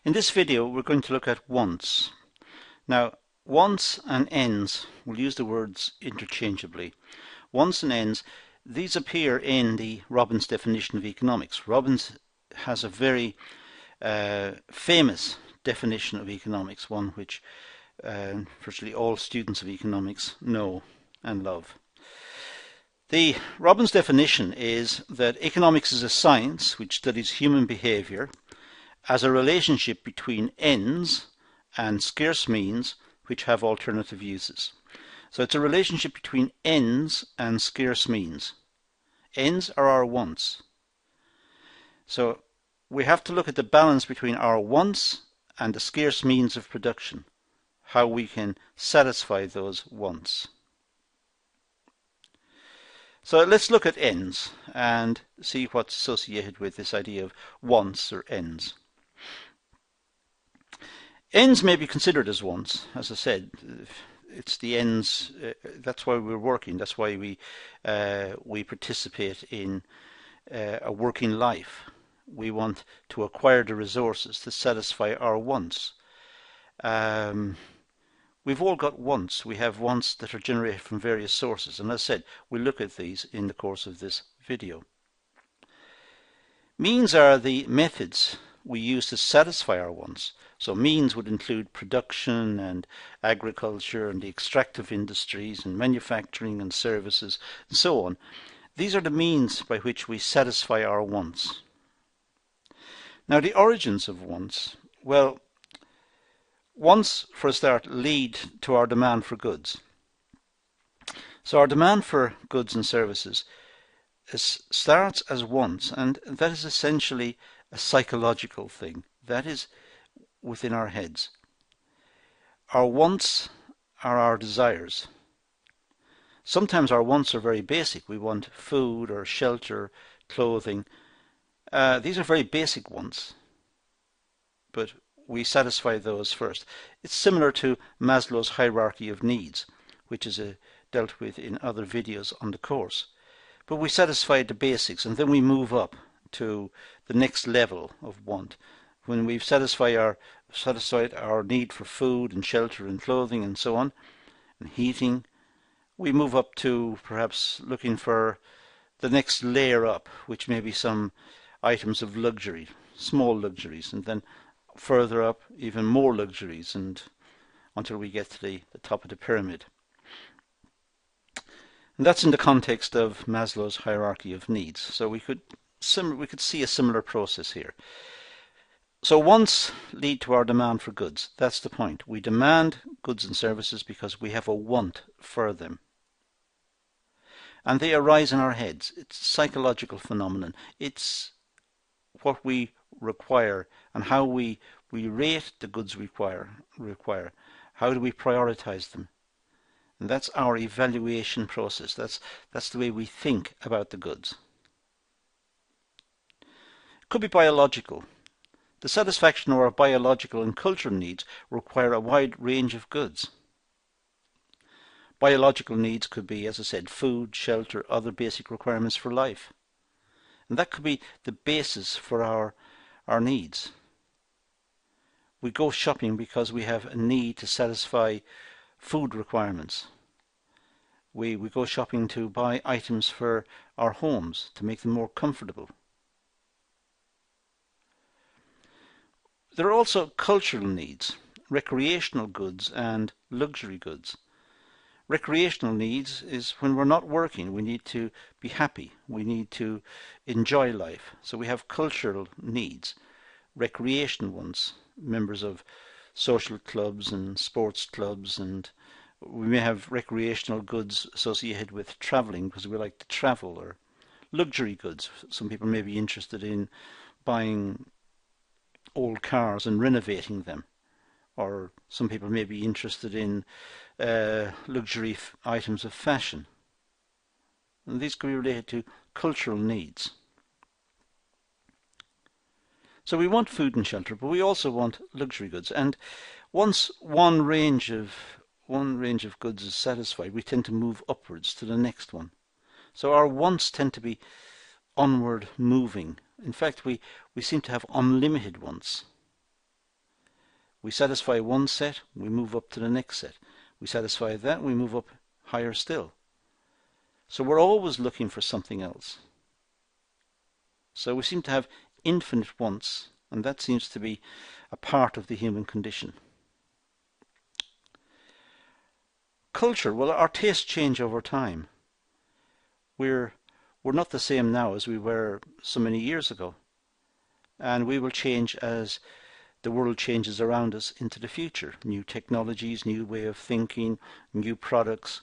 In this video we're going to look at wants. Now wants and ends, we'll use the words interchangeably. Wants and ends, these appear in the Robbins definition of economics. Robbins has a very famous definition of economics, one which virtually all students of economics know and love. The Robbins definition is that economics is a science which studies human behavior as a relationship between ends and scarce means which have alternative uses. So it's a relationship between ends and scarce means. Ends are our wants. So we have to look at the balance between our wants and the scarce means of production, how we can satisfy those wants. So let's look at ends and see what's associated with this idea of wants or ends. Ends may be considered as wants. As I said, it's the ends, that's why we're working, that's why we participate in a working life. We want to acquire the resources to satisfy our wants. We've all got wants. We have wants that are generated from various sources, and as I said, we'll look at these in the course of this video. Means are the methods we use to satisfy our wants. So means would include production and agriculture and the extractive industries and manufacturing and services and so on. These are the means by which we satisfy our wants. Now the origins of wants, well, wants, for a start, lead to our demand for goods. So our demand for goods and services starts as wants, and that is essentially a psychological thing. That is within our heads. Our wants are our desires. Sometimes our wants are very basic. We want food or shelter, clothing. These are very basic wants, but we satisfy those first. It's similar to Maslow's hierarchy of needs, which is dealt with in other videos on the course. But we satisfy the basics, and then we move up to the next level of want. When we've satisfied our need for food and shelter and clothing and so on, and heating, we move up to perhaps looking for the next layer up, which may be some items of luxury, small luxuries, and then further up even more luxuries, and until we get to the top of the pyramid. And that's in the context of Maslow's hierarchy of needs. So we could see a similar process here. So wants lead to our demand for goods. That's the point. We demand goods and services because we have a want for them. And they arise in our heads. It's a psychological phenomenon. It's what we require and how we rate the goods we require. How do we prioritize them? And that's our evaluation process. That's the way we think about the goods. It could be biological. The satisfaction of our biological and cultural needs require a wide range of goods. Biological needs could be, as I said, food, shelter, other basic requirements for life. And that could be the basis for our needs. We go shopping because we have a need to satisfy food requirements. We go shopping to buy items for our homes to make them more comfortable. There are also cultural needs, recreational goods and luxury goods. Recreational needs is when we're not working, we need to be happy, we need to enjoy life. So we have cultural needs, recreational ones, members of social clubs and sports clubs, and we may have recreational goods associated with traveling because we like to travel, or luxury goods. Some people may be interested in buying old cars and renovating them, or some people may be interested in luxury items of fashion. And these could be related to cultural needs. So we want food and shelter, but we also want luxury goods. And once one range of goods is satisfied, we tend to move upwards to the next one. So our wants tend to be onward moving. In fact, we seem to have unlimited wants. We satisfy one set, we move up to the next set. We satisfy that, we move up higher still. So we're always looking for something else. So we seem to have infinite wants, and that seems to be a part of the human condition. Culture, well, our tastes change over time. We're not the same now as we were so many years ago, and we will change as the world changes around us into the future. New technologies, new way of thinking, new products.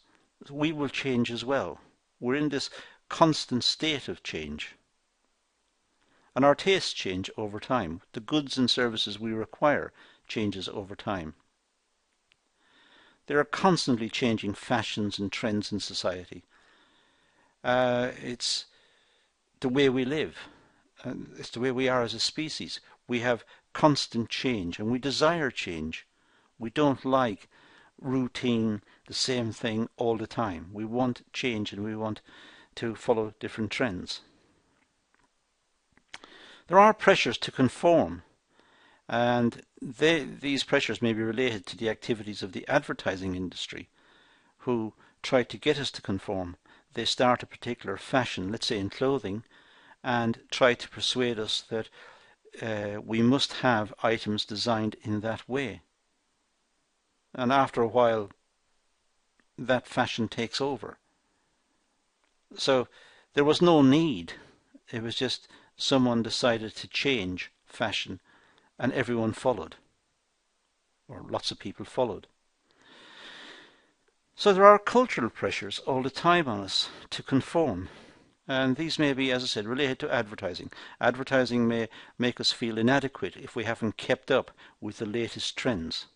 We will change as well. We're in this constant state of change. And our tastes change over time. The goods and services we require changes over time. There are constantly changing fashions and trends in society. It's the way we live. It's the way we are as a species. We have constant change and we desire change. We don't like routine, the same thing all the time. We want change and we want to follow different trends. There are pressures to conform, and these pressures may be related to the activities of the advertising industry, who try to get us to conform. They start a particular fashion, let's say in clothing, and try to persuade us that we must have items designed in that way. And after a while, that fashion takes over. So there was no need. It was just someone decided to change fashion and everyone followed, or lots of people followed. So there are cultural pressures all the time on us to conform. And these may be, as I said, related to advertising. Advertising may make us feel inadequate if we haven't kept up with the latest trends.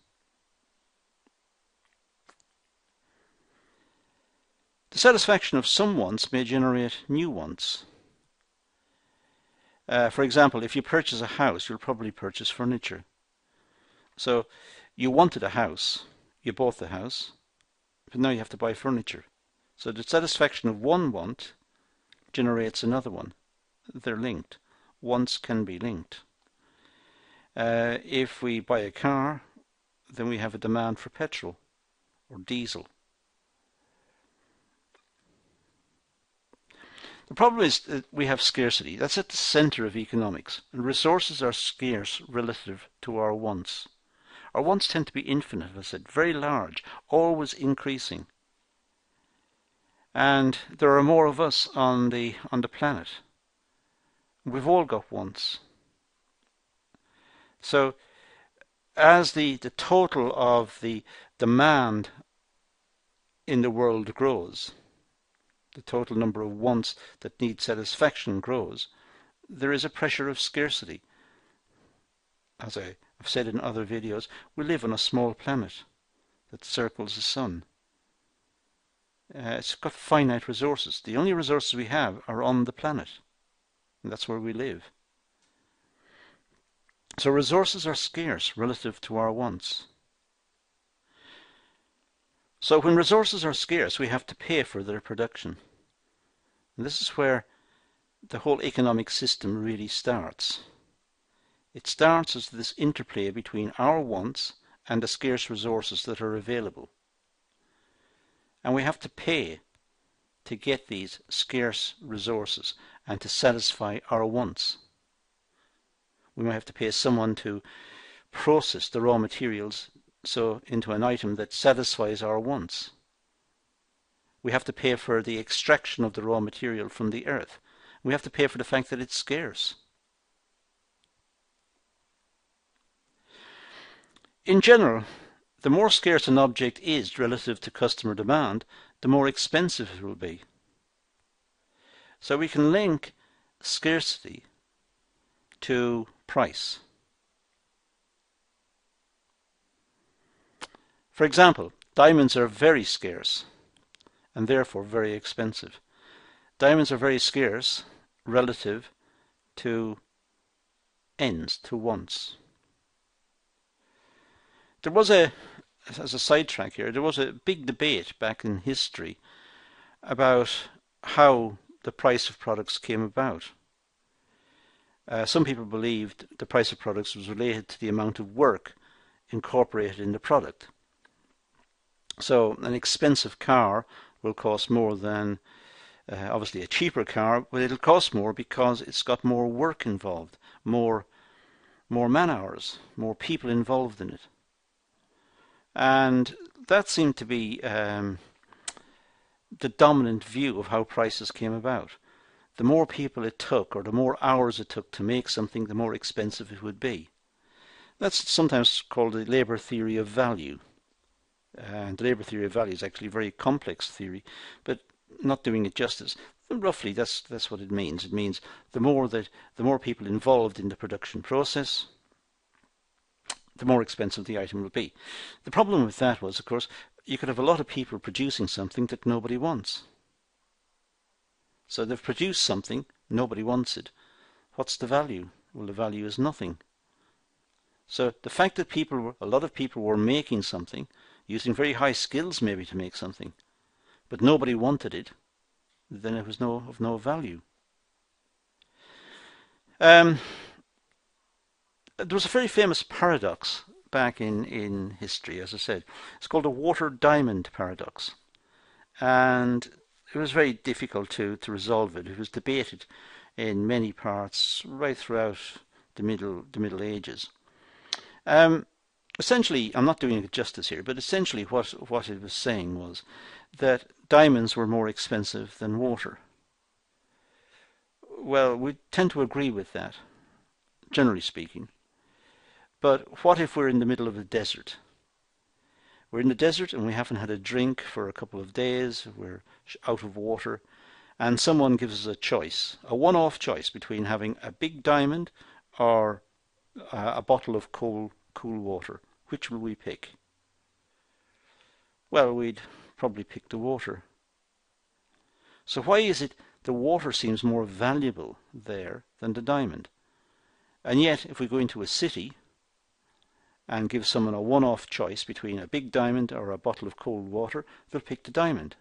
The satisfaction of some wants may generate new wants. For example, if you purchase a house, you'll probably purchase furniture. So you wanted a house, you bought the house, but now you have to buy furniture. So the satisfaction of one want generates another one. They're linked. Wants can be linked. If we buy a car, then we have a demand for petrol or diesel. The problem is that we have scarcity. That's at the center of economics. And resources are scarce relative to our wants. Our wants tend to be infinite, as I said, very large, always increasing. And there are more of us on the planet. We've all got wants. So as the total of the demand in the world grows, the total number of wants that need satisfaction grows, there is a pressure of scarcity. As I've said in other videos, we live on a small planet that circles the sun. It's got finite resources. The only resources we have are on the planet, and that's where we live. So resources are scarce relative to our wants. So when resources are scarce, we have to pay for their production. And this is where the whole economic system really starts. It starts as this interplay between our wants and the scarce resources that are available. And we have to pay to get these scarce resources and to satisfy our wants. We might have to pay someone to process the raw materials into an item that satisfies our wants. We have to pay for the extraction of the raw material from the earth. We have to pay for the fact that it's scarce. In general, the more scarce an object is relative to customer demand, the more expensive it will be. So we can link scarcity to price. For example, diamonds are very scarce and therefore very expensive. Diamonds are very scarce relative to ends, to wants. There was as a sidetrack here, there was a big debate back in history about how the price of products came about. Some people believed the price of products was related to the amount of work incorporated in the product. So an expensive car will cost more than obviously a cheaper car, but it'll cost more because it's got more work involved, more man hours, more people involved in it. And that seemed to be the dominant view of how prices came about. The more people it took, or the more hours it took to make something, the more expensive it would be. That's sometimes called the labour theory of value. And the labour theory of value is actually a very complex theory, but not doing it justice. Roughly, that's what it means. It means the more people involved in the production process, the more expensive the item will be. The problem with that was, of course, you could have a lot of people producing something that nobody wants. So they've produced something, nobody wants it. What's the value? Well, the value is nothing. So the fact that a lot of people were making something, using very high skills maybe to make something, but nobody wanted it, then it was of no value. There was a very famous paradox back in history, as I said. It's called the water-diamond paradox. And it was very difficult to resolve it. It was debated in many parts right throughout the Middle Ages. Essentially, I'm not doing it justice here, but essentially what it was saying was that diamonds were more expensive than water. Well, we tend to agree with that, generally speaking. But what if we're in the middle of a desert? We're in the desert and we haven't had a drink for a couple of days, we're out of water, and someone gives us a choice, a one-off choice between having a big diamond or a bottle of cool water. Which will we pick? Well, we'd probably pick the water. So why is it the water seems more valuable there than the diamond? And yet, if we go into a city and give someone a one-off choice between a big diamond or a bottle of cold water, they'll pick the diamond.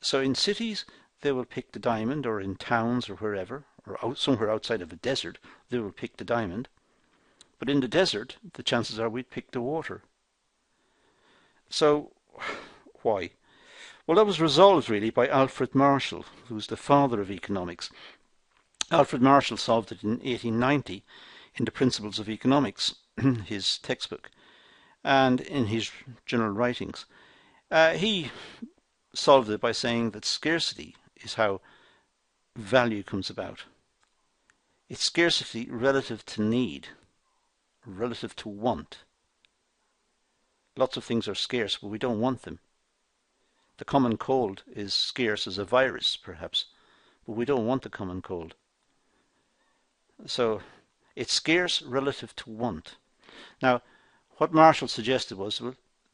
So in cities, they will pick the diamond, or in towns or wherever, or somewhere outside of a desert, they will pick the diamond. But in the desert, the chances are we'd pick the water. So, why? Well, that was resolved really by Alfred Marshall, who's the father of economics. Alfred Marshall solved it in 1890 in the Principles of Economics, his textbook, and in his general writings. He solved it by saying that scarcity is how value comes about. It's scarcity relative to need, relative to want. Lots of things are scarce, but we don't want them. The common cold is scarce as a virus, perhaps, but we don't want the common cold. So it's scarce relative to want. Now, what Marshall suggested was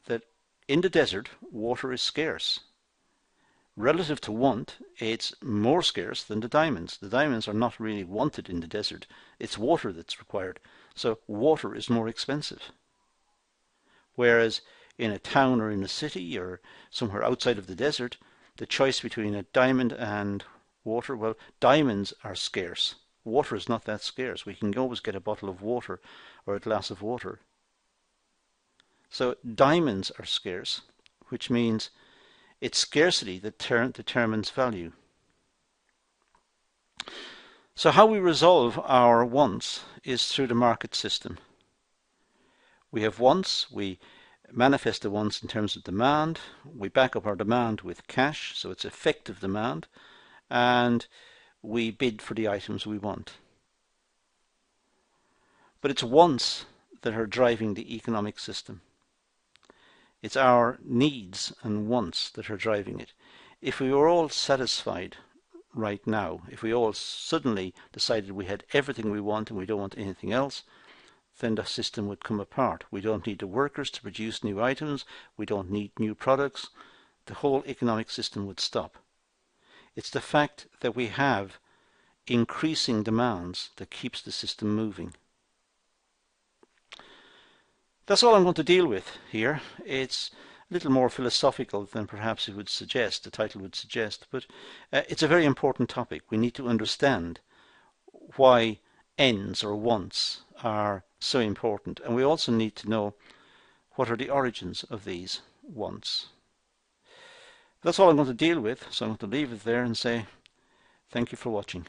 that in the desert, water is scarce. Relative to want, it's more scarce than the diamonds. The diamonds are not really wanted in the desert. It's water that's required. So water is more expensive. Whereas in a town or in a city or somewhere outside of the desert, the choice between a diamond and water, well, diamonds are scarce. Water is not that scarce. We can always get a bottle of water or a glass of water. So diamonds are scarce, which means it's scarcity that determines value. So how we resolve our wants is through the market system. We have wants, we manifest the wants in terms of demand, we back up our demand with cash, so it's effective demand, and we bid for the items we want. But it's wants that are driving the economic system. It's our needs and wants that are driving it. If we were all satisfied right now, if we all suddenly decided we had everything we want and we don't want anything else, then the system would come apart. We don't need the workers to produce new items. We don't need new products. The whole economic system would stop. It's the fact that we have increasing demands that keeps the system moving. That's all I'm going to deal with here. It's a little more philosophical than perhaps it would suggest, the title would suggest, but it's a very important topic. We need to understand why ends or wants are So important. And we also need to know what are the origins of these wants. That's all I'm going to deal with, so I'm going to leave it there and say thank you for watching.